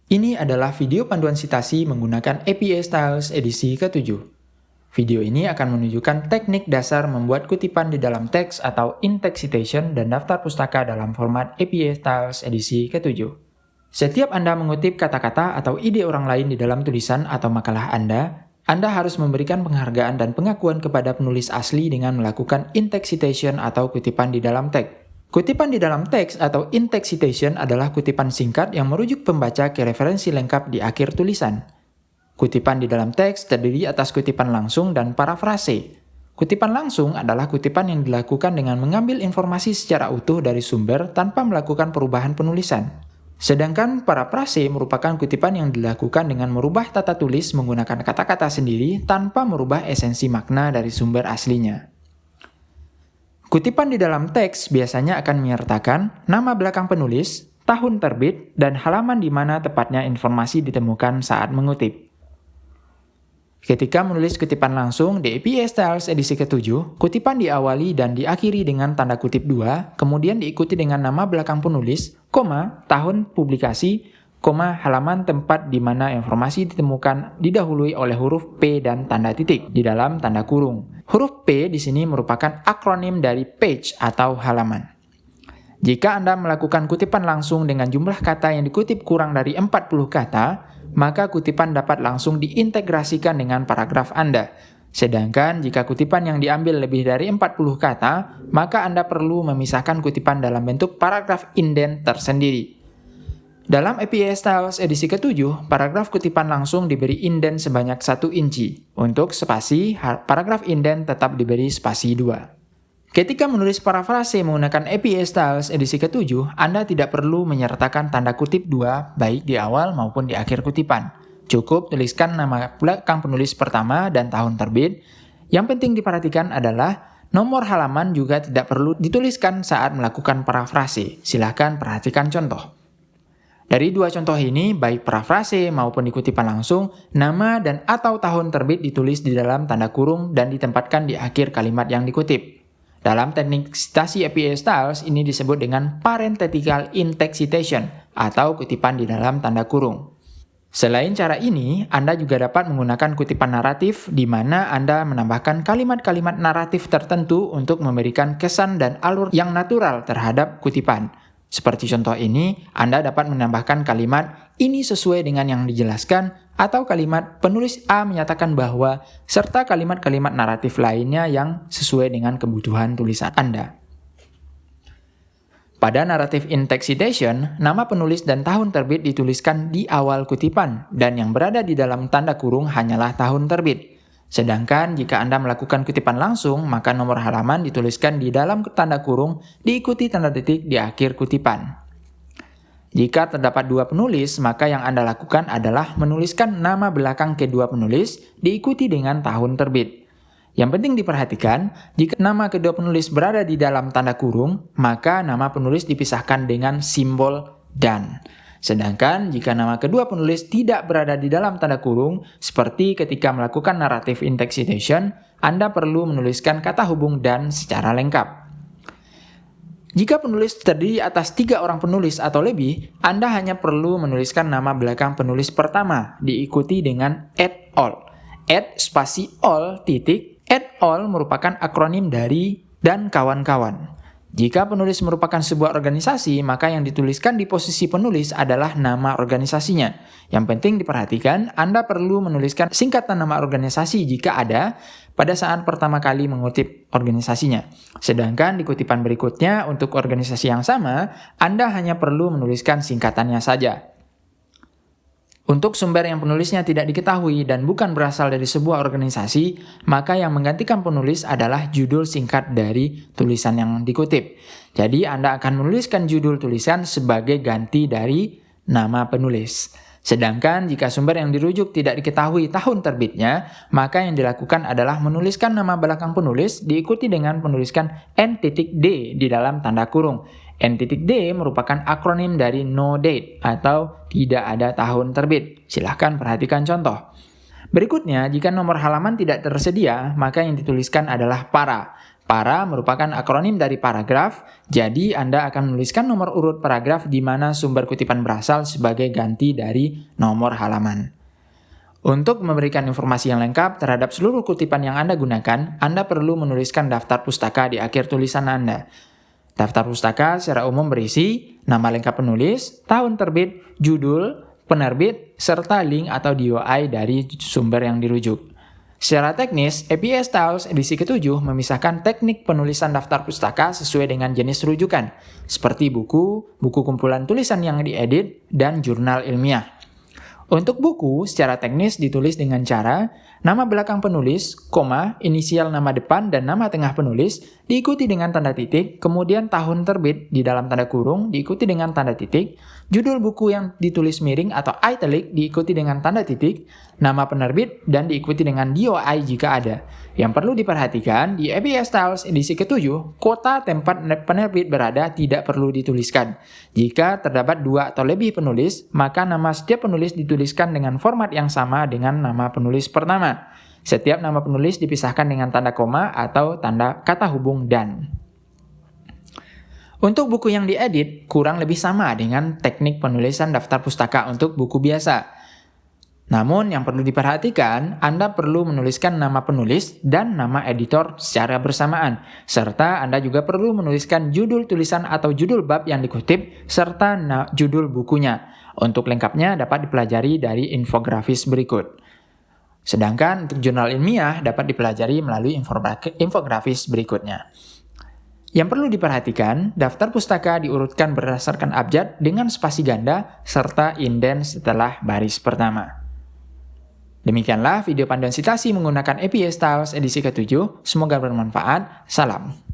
Ini adalah video panduan citasi menggunakan APA Styles edisi ke-7. Video ini akan menunjukkan teknik dasar membuat kutipan di dalam teks atau in-text citation dan daftar pustaka dalam format APA Styles edisi ke-7. Setiap Anda mengutip kata-kata atau ide orang lain di dalam tulisan atau makalah Anda harus memberikan penghargaan dan pengakuan kepada penulis asli dengan melakukan in-text citation atau kutipan di dalam teks. Kutipan di dalam teks atau in-text citation adalah kutipan singkat yang merujuk pembaca ke referensi lengkap di akhir tulisan. Kutipan di dalam teks terdiri atas kutipan langsung dan parafrase. Kutipan langsung adalah kutipan yang dilakukan dengan mengambil informasi secara utuh dari sumber tanpa melakukan perubahan penulisan. Sedangkan parafrase merupakan kutipan yang dilakukan dengan merubah tata tulis menggunakan kata-kata sendiri tanpa merubah esensi makna dari sumber aslinya. Kutipan di dalam teks biasanya akan menyertakan nama belakang penulis, tahun terbit, dan halaman di mana tepatnya informasi ditemukan saat mengutip. Ketika menulis kutipan langsung di APA Styles edisi ke-7, kutipan diawali dan diakhiri dengan tanda kutip 2, kemudian diikuti dengan nama belakang penulis, tahun publikasi, halaman tempat di mana informasi ditemukan didahului oleh huruf P dan tanda titik di dalam tanda kurung. Huruf P di sini merupakan akronim dari page atau halaman. Jika Anda melakukan kutipan langsung dengan jumlah kata yang dikutip kurang dari 40 kata, maka kutipan dapat langsung diintegrasikan dengan paragraf Anda. Sedangkan jika kutipan yang diambil lebih dari 40 kata, maka Anda perlu memisahkan kutipan dalam bentuk paragraf indent tersendiri. Dalam APA Styles edisi ke-7, paragraf kutipan langsung diberi indent sebanyak 1 inci. Untuk spasi, paragraf indent tetap diberi spasi 2. Ketika menulis parafrase menggunakan APA Styles edisi ke-7, Anda tidak perlu menyertakan tanda kutip 2 baik di awal maupun di akhir kutipan. Cukup tuliskan nama belakang penulis pertama dan tahun terbit. Yang penting diperhatikan adalah nomor halaman juga tidak perlu dituliskan saat melakukan parafrase. Silahkan perhatikan contoh. Dari dua contoh ini, baik parafrase maupun di kutipan langsung, nama dan atau tahun terbit ditulis di dalam tanda kurung dan ditempatkan di akhir kalimat yang dikutip. Dalam teknik citasi APA Styles, ini disebut dengan parenthetical in-text citation atau kutipan di dalam tanda kurung. Selain cara ini, Anda juga dapat menggunakan kutipan naratif di mana Anda menambahkan kalimat-kalimat naratif tertentu untuk memberikan kesan dan alur yang natural terhadap kutipan. Seperti contoh ini, Anda dapat menambahkan kalimat ini sesuai dengan yang dijelaskan atau kalimat penulis A menyatakan bahwa serta kalimat-kalimat naratif lainnya yang sesuai dengan kebutuhan tulisan Anda. Pada naratif in-text citation, nama penulis dan tahun terbit dituliskan di awal kutipan dan yang berada di dalam tanda kurung hanyalah tahun terbit. Sedangkan jika Anda melakukan kutipan langsung, maka nomor halaman dituliskan di dalam tanda kurung diikuti tanda titik di akhir kutipan. Jika terdapat dua penulis, maka yang Anda lakukan adalah menuliskan nama belakang kedua penulis diikuti dengan tahun terbit. Yang penting diperhatikan, jika nama kedua penulis berada di dalam tanda kurung, maka nama penulis dipisahkan dengan simbol dan. Sedangkan jika nama kedua penulis tidak berada di dalam tanda kurung, seperti ketika melakukan naratif in-text citation, Anda perlu menuliskan kata hubung dan secara lengkap. Jika penulis terdiri atas 3 orang penulis atau lebih, Anda hanya perlu menuliskan nama belakang penulis pertama, diikuti dengan et al. Et spasi all titik, et al merupakan akronim dari dan kawan-kawan. Jika penulis merupakan sebuah organisasi, maka yang dituliskan di posisi penulis adalah nama organisasinya. Yang penting diperhatikan, Anda perlu menuliskan singkatan nama organisasi jika ada pada saat pertama kali mengutip organisasinya. Sedangkan di kutipan berikutnya untuk organisasi yang sama, Anda hanya perlu menuliskan singkatannya saja. Untuk sumber yang penulisnya tidak diketahui dan bukan berasal dari sebuah organisasi, maka yang menggantikan penulis adalah judul singkat dari tulisan yang dikutip. Jadi Anda akan menuliskan judul tulisan sebagai ganti dari nama penulis. Sedangkan jika sumber yang dirujuk tidak diketahui tahun terbitnya, maka yang dilakukan adalah menuliskan nama belakang penulis diikuti dengan menuliskan N.D di dalam tanda kurung. N.D merupakan akronim dari no date atau tidak ada tahun terbit. Silahkan perhatikan contoh. Berikutnya, jika nomor halaman tidak tersedia, maka yang dituliskan adalah para. Para merupakan akronim dari paragraf, jadi Anda akan menuliskan nomor urut paragraf di mana sumber kutipan berasal sebagai ganti dari nomor halaman. Untuk memberikan informasi yang lengkap terhadap seluruh kutipan yang Anda gunakan, Anda perlu menuliskan daftar pustaka di akhir tulisan Anda. Daftar pustaka secara umum berisi nama lengkap penulis, tahun terbit, judul, penerbit, serta link atau DOI dari sumber yang dirujuk. Secara teknis, APA Styles edisi ke-7 memisahkan teknik penulisan daftar pustaka sesuai dengan jenis rujukan, seperti buku, buku kumpulan tulisan yang diedit, dan jurnal ilmiah. Untuk buku, secara teknis ditulis dengan cara nama belakang penulis, koma, inisial nama depan dan nama tengah penulis, diikuti dengan tanda titik, kemudian tahun terbit di dalam tanda kurung, diikuti dengan tanda titik, judul buku yang ditulis miring atau italic diikuti dengan tanda titik, nama penerbit, dan diikuti dengan DOI jika ada. Yang perlu diperhatikan, di APA Styles edisi ke-7, kota tempat penerbit berada tidak perlu dituliskan. Jika terdapat 2 atau lebih penulis, maka nama setiap penulis dituliskan dengan format yang sama dengan nama penulis pertama. Setiap nama penulis dipisahkan dengan tanda koma atau tanda kata hubung dan. Untuk buku yang diedit, kurang lebih sama dengan teknik penulisan daftar pustaka untuk buku biasa. Namun yang perlu diperhatikan, Anda perlu menuliskan nama penulis dan nama editor secara bersamaan, serta Anda juga perlu menuliskan judul tulisan atau judul bab yang dikutip, serta judul bukunya. Untuk lengkapnya dapat dipelajari dari infografis berikut. Sedangkan untuk jurnal ilmiah dapat dipelajari melalui infografis berikutnya. Yang perlu diperhatikan, daftar pustaka diurutkan berdasarkan abjad dengan spasi ganda serta inden setelah baris pertama. Demikianlah video panduan citasi menggunakan APA Styles edisi ke-7. Semoga bermanfaat. Salam.